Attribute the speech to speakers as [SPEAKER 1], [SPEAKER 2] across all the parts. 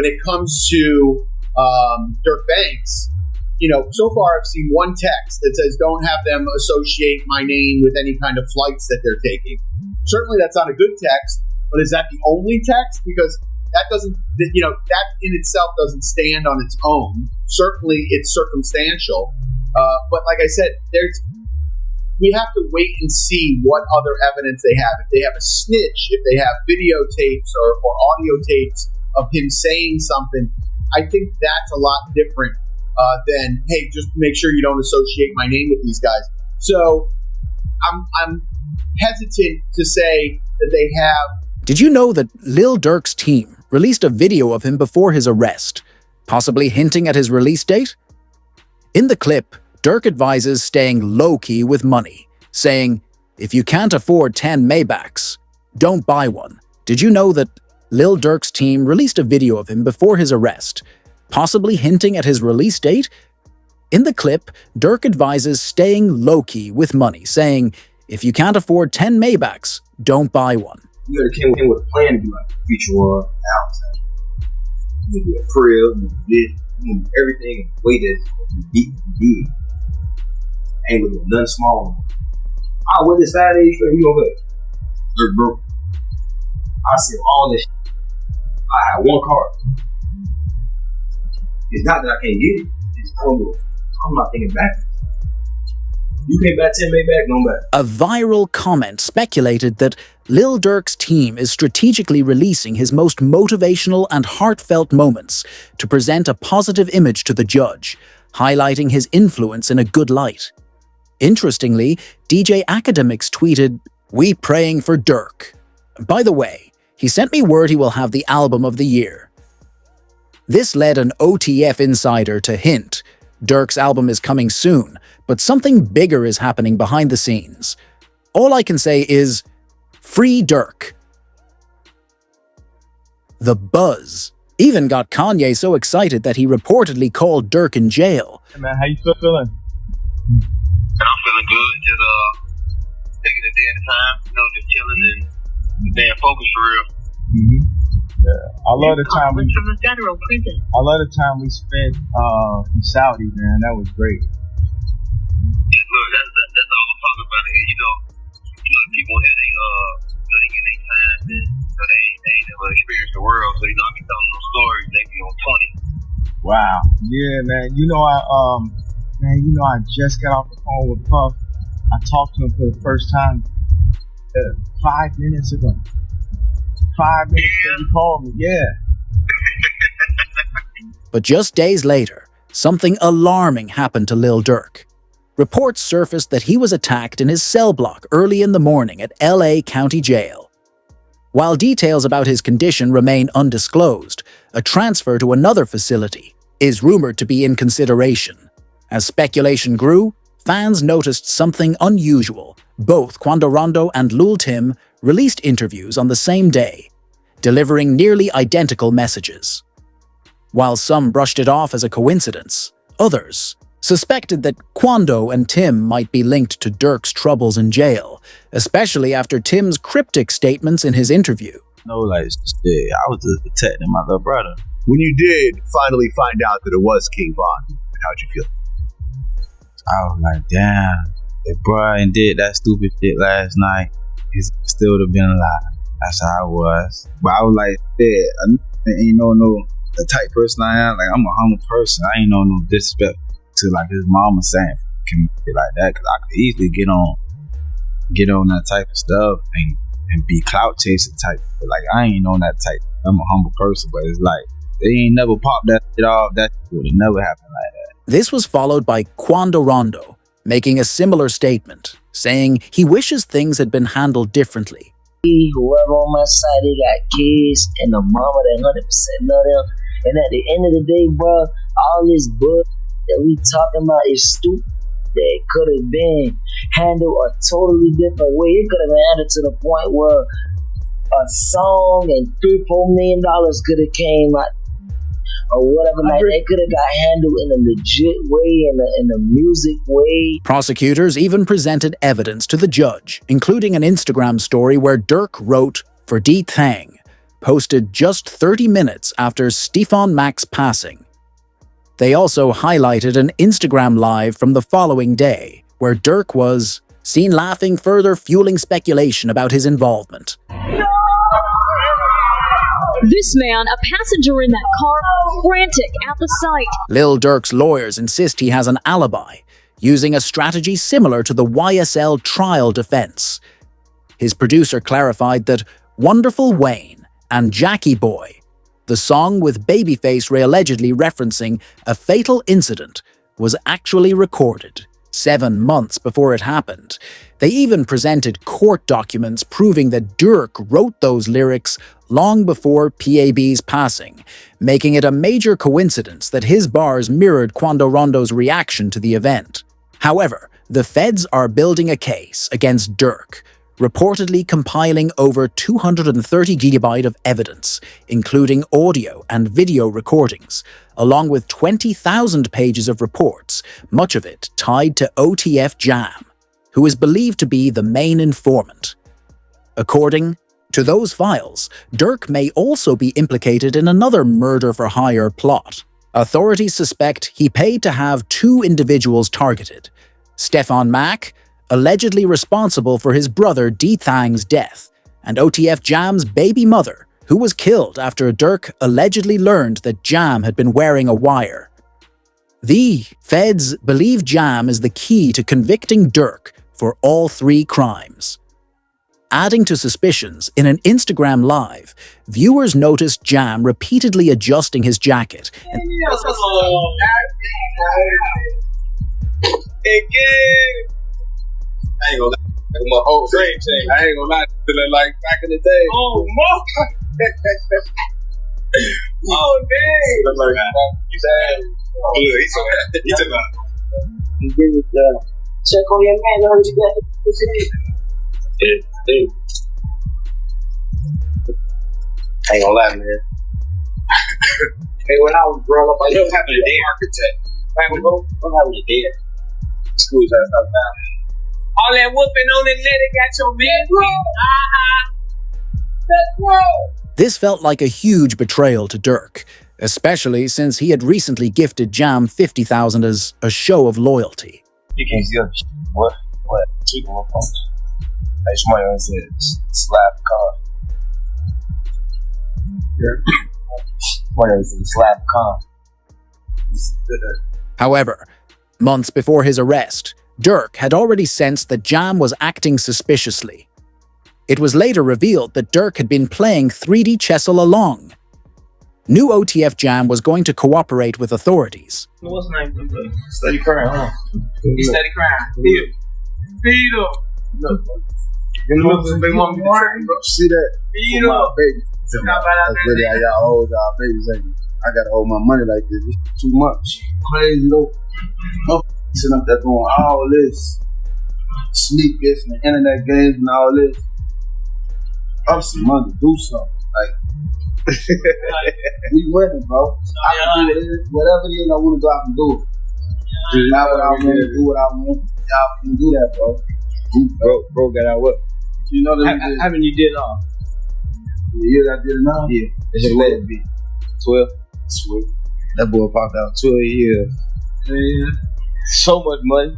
[SPEAKER 1] when it comes to Durk Banks, so far I've seen one text that says, don't have them associate my name with any kind of flights that they're taking. Certainly that's not a good text, but is that the only text? Because that doesn't, that in itself doesn't stand on its own. Certainly it's circumstantial. But like I said, we have to wait and see what other evidence they have. If they have a snitch, if they have videotapes or audio tapes of him saying something, I think that's a lot different than, hey, just make sure you don't associate my name with these guys. So I'm hesitant to say that they have.
[SPEAKER 2] Did you know that Lil Durk's team released a video of him before his arrest, possibly hinting at his release date? In the clip, Durk advises staying low-key with money, saying, if you can't afford 10 Maybachs, don't buy one. Did you know that Lil Durk's team released a video of him before his arrest, possibly hinting at his release date? In the clip, Durk advises staying low-key with money, saying, if you can't afford 10 Maybachs, don't buy one.
[SPEAKER 3] You gotta came with a plan to do like a feature one, house. You do a crib, you do everything weighted, you beat. Ain't with nothing small. I went this Saturday straight, you okay? Look, bro. I see all this shit. I had one car. It's not that I can't get it. It's I'm not thinking back. You can't buy 10 Maybach, no back.
[SPEAKER 2] A viral comment speculated that Lil Durk's team is strategically releasing his most motivational and heartfelt moments to present a positive image to the judge, highlighting his influence in a good light. Interestingly, DJ Academics tweeted, "We praying for Durk. By the way, he sent me word he will have the album of the year." This led an OTF insider to hint Durk's album is coming soon, but something bigger is happening behind the scenes. All I can say is, free Durk. The buzz even got Kanye so excited that he reportedly called Durk in jail.
[SPEAKER 4] Hey man, how you feeling?
[SPEAKER 5] I'm feeling good, just taking a day at a time, just chilling and staying focused for real.
[SPEAKER 4] Yeah, I love the time we spent in Saudi, man. That was great.
[SPEAKER 5] Look, that's all I'm talking about here. People here, they get their time, and they ain't never experienced the world. So I be telling them stories. They be on 20.
[SPEAKER 4] Wow. Yeah, man. I just got off the phone with Puff. I talked to him for the first time 5 minutes ago. 5 minutes ago he called me. Yeah.
[SPEAKER 2] But just days later, something alarming happened to Lil Durk. Reports surfaced that he was attacked in his cell block early in the morning at LA County Jail. While details about his condition remain undisclosed, a transfer to another facility is rumored to be in consideration. As speculation grew, fans noticed something unusual. Both Quando Rondo and Lul Tim released interviews on the same day, delivering nearly identical messages. While some brushed it off as a coincidence, others suspected that Quando and Tim might be linked to Durk's troubles in jail, especially after Tim's cryptic statements in his interview.
[SPEAKER 6] No, I was just protecting my little brother.
[SPEAKER 7] When you did finally find out that it was King Von, how'd you feel?
[SPEAKER 6] I was like, damn, if Brian did that stupid shit last night, he still would have been alive. That's how I was. But I was like, yeah, I ain't no the type person I am. Like, I'm a humble person. I ain't no disrespect to like his mama saying like that, because I could easily get on that type of stuff and be clout chasing type. But like, I ain't on that type. I'm a humble person, but it's like they ain't never popped that shit off. That would have never happened like that.
[SPEAKER 2] This was followed by Quando Rondo making a similar statement, saying he wishes things had been handled differently.
[SPEAKER 8] Whoever on my side, they got kids and a mama that 100% love them. And at the end of the day, bro, all this book that we talking about is stupid. That could have been handled a totally different way. It could have been handled to the point where a song and $3-4 million could have came out or whatever. Like, they could have got handled in a legit way, in a music way.
[SPEAKER 2] Prosecutors even presented evidence to the judge, including an Instagram story where Durk wrote for D Thang, posted just 30 minutes after Stefan Mack's passing. They also highlighted an Instagram live from the following day, where Durk was seen laughing, further fueling speculation about his involvement.
[SPEAKER 9] This man, a passenger in that car, frantic at the sight.
[SPEAKER 2] Lil Durk's lawyers insist he has an alibi, using a strategy similar to the YSL trial defense. His producer clarified that Wonderful Wayne and Jackie Boy, the song with Babyface allegedly referencing a fatal incident, was actually recorded 7 months before it happened. They even presented court documents proving that Durk wrote those lyrics long before PAB's passing, making it a major coincidence that his bars mirrored Quando Rondo's reaction to the event. However, the feds are building a case against Durk, reportedly compiling over 230 gigabytes of evidence, including audio and video recordings, along with 20,000 pages of reports, much of it tied to OTF Jam, who is believed to be the main informant. According to those files, Durk may also be implicated in another murder-for-hire plot. Authorities suspect he paid to have 2 individuals targeted: Stefan Mack, allegedly responsible for his brother D-Thang's death, and OTF Jam's baby mother, who was killed after Durk allegedly learned that Jam had been wearing a wire. The feds believe Jam is the key to convicting Durk for all 3 crimes. Adding to suspicions, in an Instagram live, viewers noticed Jam repeatedly adjusting his jacket and
[SPEAKER 3] I ain't gonna lie. My whole dream thing. I ain't gonna lie. Feeling like back in the day. Oh, oh, dang. Look like you said. Oh, look, he's so happy. He took off.
[SPEAKER 8] Check on your man. I heard you got
[SPEAKER 3] Yeah, dude. I ain't gonna lie, man. Hey, when I was growing up, I was having a day architect. I'm having a day. School's out of town. All that whooping on the net, it got your man.
[SPEAKER 2] this felt like a huge betrayal to Durk, especially since he had recently gifted Jam $50,000 as a show of loyalty.
[SPEAKER 3] You can't see us. What? Keep on phone. Hey, somebody else said slap car. Somebody else said slap car.
[SPEAKER 2] However, months before his arrest, Durk had already sensed that Jam was acting suspiciously. It was later revealed that Durk had been playing 3D chess all along. New OTF Jam was going to cooperate with authorities.
[SPEAKER 3] What's the name? Steady crying, huh? He's steady crying. Feed him. Big mama,
[SPEAKER 10] see that?
[SPEAKER 3] feed him.
[SPEAKER 10] Baby. That's really how y'all hold y'all babies. Like, I gotta hold my money like this. It's too much. Crazy though. No sitting up there doing all this. Sneak this and the internet games and all this. Up some money, do something. Like, we winning, bro. I can do it. Whatever it is I want to do, I can do it. Not what I want to do, what I want. Y'all can do that, bro.
[SPEAKER 3] Bro got out what?
[SPEAKER 10] You know that
[SPEAKER 3] Haven't you did all?
[SPEAKER 10] the years I did it now?
[SPEAKER 3] Yeah. They should let it be. 12?
[SPEAKER 10] Sweet.
[SPEAKER 3] That boy popped out 12 years. Man. So much money.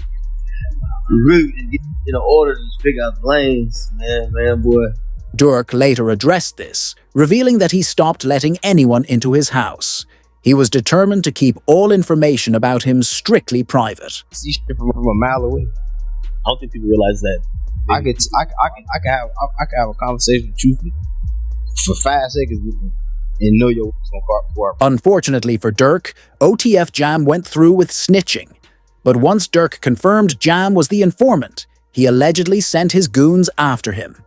[SPEAKER 3] We really get in order to figure out the lanes, man, boy.
[SPEAKER 2] Durk later addressed this, revealing that he stopped letting anyone into his house. He was determined to keep all information about him strictly private.
[SPEAKER 3] See shit from a mile away. I don't think people realize that. I can have a conversation with you for 5 seconds with you and know your what's gonna cooperate.
[SPEAKER 2] Unfortunately for Durk, OTF Jam went through with snitching. But once Durk confirmed Jam was the informant, he allegedly sent his goons after him.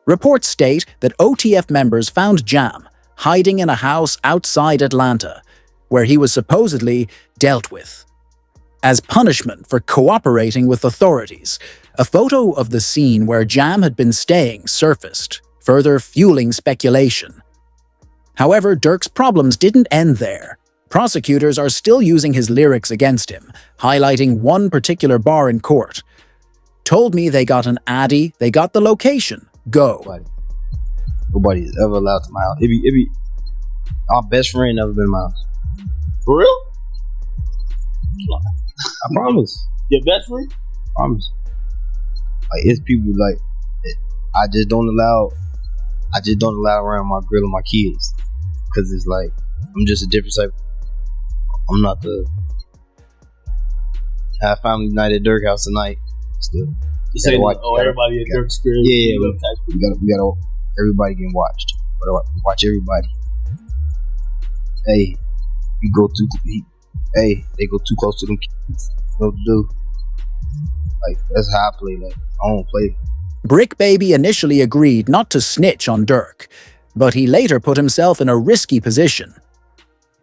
[SPEAKER 2] Reports state that OTF members found Jam hiding in a house outside Atlanta, where he was supposedly dealt with. As punishment for cooperating with authorities, a photo of the scene where Jam had been staying surfaced, further fueling speculation. However, Durk's problems didn't end there. Prosecutors are still using his lyrics against him, highlighting one particular bar in court. Told me they got an Addy, they got the location. Go.
[SPEAKER 3] Nobody is ever allowed to my house. It be our best friend never been in my house.
[SPEAKER 10] For real?
[SPEAKER 3] I promise.
[SPEAKER 10] Your best friend?
[SPEAKER 3] I promise. Like it's people like I just don't allow around my girl and my kids because it's like I'm just a different type. I'm not the have family night at Durk house tonight. Still,
[SPEAKER 10] You say everybody at Durk's crib.
[SPEAKER 3] Yeah, we got everybody getting watched. Watch everybody. Hey, they go too close to them kids. What to do? Like that's how I play. Like I don't play.
[SPEAKER 2] Brick Baby initially agreed not to snitch on Durk, but he later put himself in a risky position.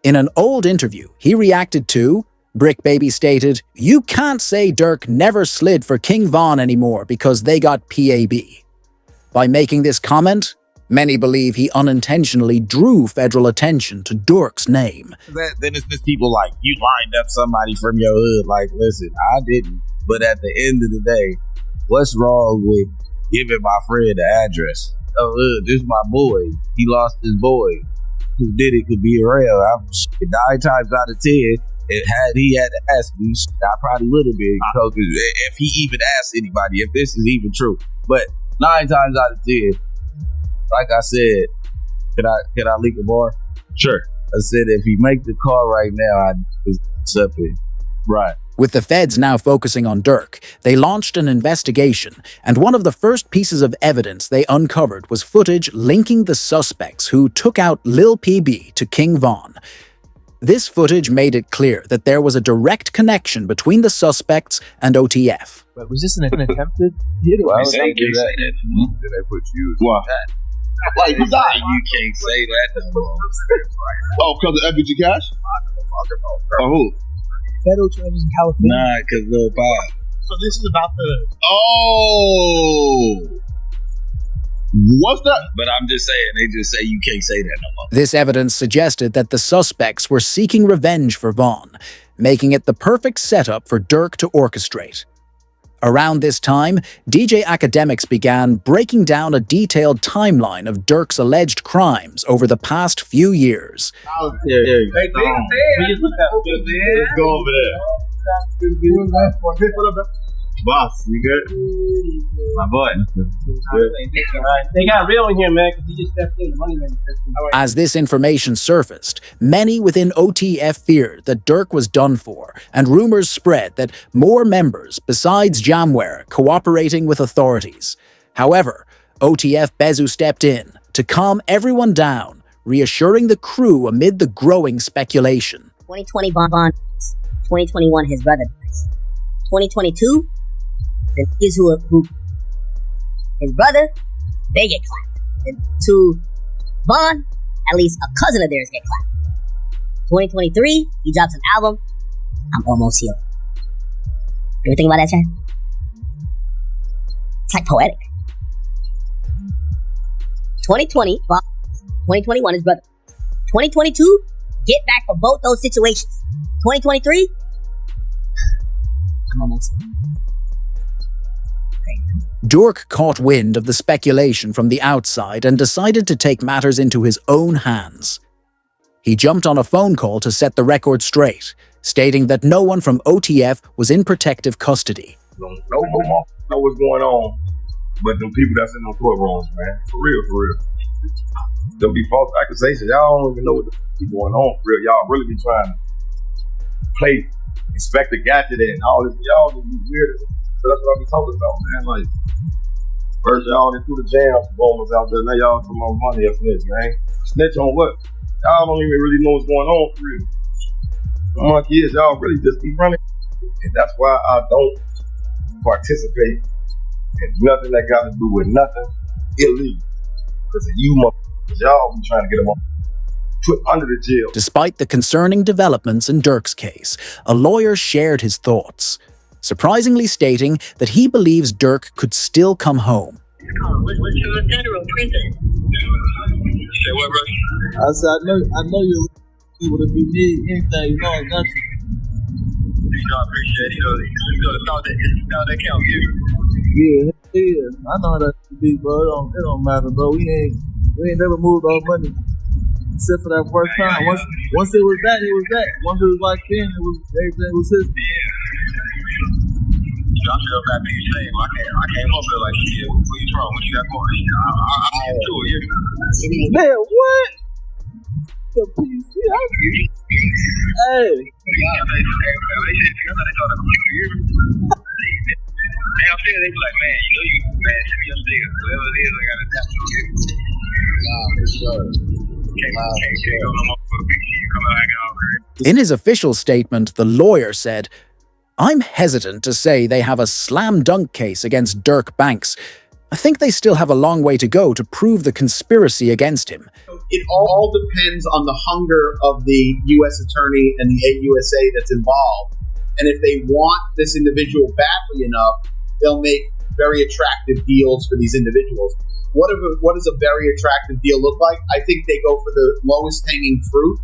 [SPEAKER 2] In an old interview he reacted to, Brick Baby stated, "You can't say Durk never slid for King Von anymore because they got PAB." By making this comment, many believe he unintentionally drew federal attention to Durk's name.
[SPEAKER 6] Then it's just people like, you lined up somebody from your hood. Like, listen, I didn't. But at the end of the day, what's wrong with giving my friend the address? Oh, this is my boy. He lost his boy. Who did it could be around. 9 times out of 10, he had to ask me, I probably would have been. If he even asked anybody, if this is even true. But 9 times out of 10, like I said, can I leak more?
[SPEAKER 10] Sure.
[SPEAKER 6] I said if he make the call right now, I'd accept it.
[SPEAKER 10] Right.
[SPEAKER 2] With the feds now focusing on Durk, they launched an investigation, and one of the first pieces of evidence they uncovered was footage linking the suspects who took out Lil PB to King Von. This footage made it clear that there was a direct connection between the suspects and OTF.
[SPEAKER 4] But was this an attempted hit?
[SPEAKER 6] Well,
[SPEAKER 5] You can't say that.
[SPEAKER 7] Then they put you.
[SPEAKER 10] What? Like who died?
[SPEAKER 6] You can't say that no more.
[SPEAKER 10] Oh, because of FBG Cash? Or who?
[SPEAKER 4] Federal charges in California.
[SPEAKER 6] Nah, because Lil Pop.
[SPEAKER 4] So this is about the...
[SPEAKER 10] Oh! What's that?
[SPEAKER 6] But I'm just saying, they just say you can't say that no more.
[SPEAKER 2] This evidence suggested that the suspects were seeking revenge for Von, making it the perfect setup for Durk to orchestrate. Around this time, DJ Academics began breaking down a detailed timeline of Durk's alleged crimes over the past few years.
[SPEAKER 10] Let's go over there. Boss, you good?
[SPEAKER 6] My boy.
[SPEAKER 4] They got real in here, man, because he just stepped in. The money man stepped in.
[SPEAKER 2] As this information surfaced, many within OTF feared that Durk was done for, and rumors spread that more members besides Jamware cooperating with authorities. However, OTF Bezu stepped in to calm everyone down, reassuring the crew amid the growing speculation.
[SPEAKER 11] 2020 Bon, 2021 his brother dies. 2022 the niggas who his brother, they get clapped. And to Von, at least a cousin of theirs get clapped. 2023, he drops an album, I'm almost healed. You ever think about that, Chad? It's like poetic. 2020, Von, 2021 his brother. 2022, get back for both those situations. 2023, I'm almost healed.
[SPEAKER 2] Durk caught wind of the speculation from the outside and decided to take matters into his own hands. He jumped on a phone call to set the record straight, stating that no one from OTF was in protective custody.
[SPEAKER 5] No more know what's going on, but them people that's in them courtrooms, man. For real. There'll be false accusations. Y'all don't even know what the f- is going on for real. Y'all really be trying to play Inspector Gadget and all this. Y'all just be weird. So that's what I be talking about, man. Like, first y'all done threw the jams bombers out there. Now y'all some more money up snitch, man. Snitch on what? Y'all don't even really know what's going on for real. My kids, y'all really just be running. And that's why I don't participate in nothing that got to do with nothing illegal. Because of you motherfuckers, y'all be trying to get them put under the jail.
[SPEAKER 2] Despite the concerning developments in Durk's case, a lawyer shared his thoughts, surprisingly stating that he believes Durk could still come home.
[SPEAKER 5] Federal prison. Say what, bro?
[SPEAKER 4] I said, I know you're able if you need anything, you know I got you.
[SPEAKER 5] I appreciate it. You know the thought that count,
[SPEAKER 4] Yeah. I know how that be, bro. It don't matter, bro. We ain't
[SPEAKER 12] We ain't never moved our money except for that first time. Once it was that, it was that. Once it was like then, it was everything was his.
[SPEAKER 5] I feel bad for you saying, I came up here like, shit, where you from? What you got going? I'm into it, yeah.
[SPEAKER 12] Man, what? The PC? Hey.
[SPEAKER 5] I'm saying, they be like, man, you know you, man, send me your sticker. Whatever it is, I got to tap to it. Nah, for sure. Can't go no more for a big shit. Come out, hang out, right?
[SPEAKER 2] In his official statement, the lawyer said, "I'm hesitant to say they have a slam dunk case against Durk Banks. I think they still have a long way to go to prove the conspiracy against him."
[SPEAKER 1] It all depends on the hunger of the U.S. attorney and the AUSA that's involved. And if they want this individual badly enough, they'll make very attractive deals for these individuals. What does a very attractive deal look like? I think they go for the lowest hanging fruit.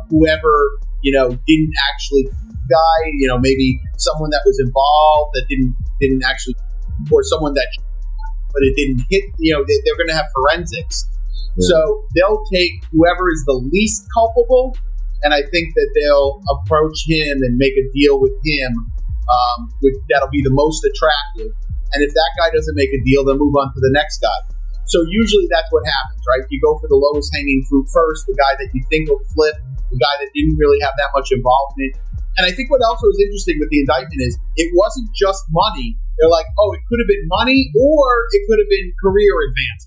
[SPEAKER 1] Whoever, didn't actually die, maybe someone that was involved that didn't actually, or someone that, but it didn't hit, they're going to have forensics. Yeah. So they'll take whoever is the least culpable, and I think that they'll approach him and make a deal with him that'll be the most attractive. And if that guy doesn't make a deal, they'll move on to the next guy. So usually that's what happens, right? You go for the lowest hanging fruit first, the guy that you think will flip, the guy that didn't really have that much involvement. And I think what also is interesting with the indictment is it wasn't just money. They're like, oh, it could have been money or it could have been career advancement.